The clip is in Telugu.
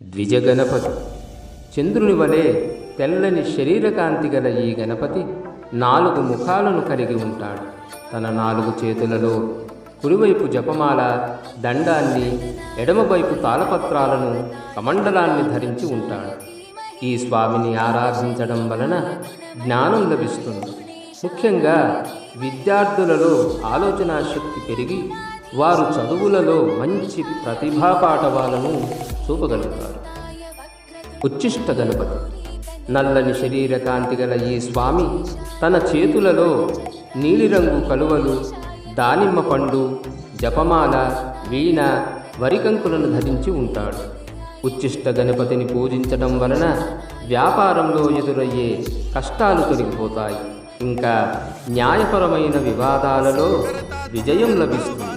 ద్విజగణపతి. చంద్రుని వలె తెల్లని శరీరకాంతి గల ఈ గణపతి 4 ముఖాలను కలిగి ఉంటాడు. తన 4 చేతులలో కుడివైపు జపమాల, దండాన్ని, ఎడమవైపు తాళపత్రాలను, కమండలాన్ని ధరించి ఉంటాడు. ఈ స్వామిని ఆరాధించడం వలన జ్ఞానం లభిస్తుంది. ముఖ్యంగా విద్యార్థులలో ఆలోచనా శక్తి పెరిగి వారు చదువులలో మంచి ప్రతిభా పాఠవాలను చూపగలుగుతారు. ఉచ్చిష్ట గణపతి. నల్లని శరీరకాంతి గల ఈ స్వామి తన చేతులలో నీలిరంగు కలువలు, దానిమ్మ పండు, జపమాల, వీణ, వరికంకులను ధరించి ఉంటాడు. ఉచ్చిష్ట గణపతిని పూజించడం వలన వ్యాపారంలో ఎదురయ్యే కష్టాలు తొలగిపోతాయి. ఇంకా న్యాయపరమైన వివాదాలలో విజయం లభిస్తుంది.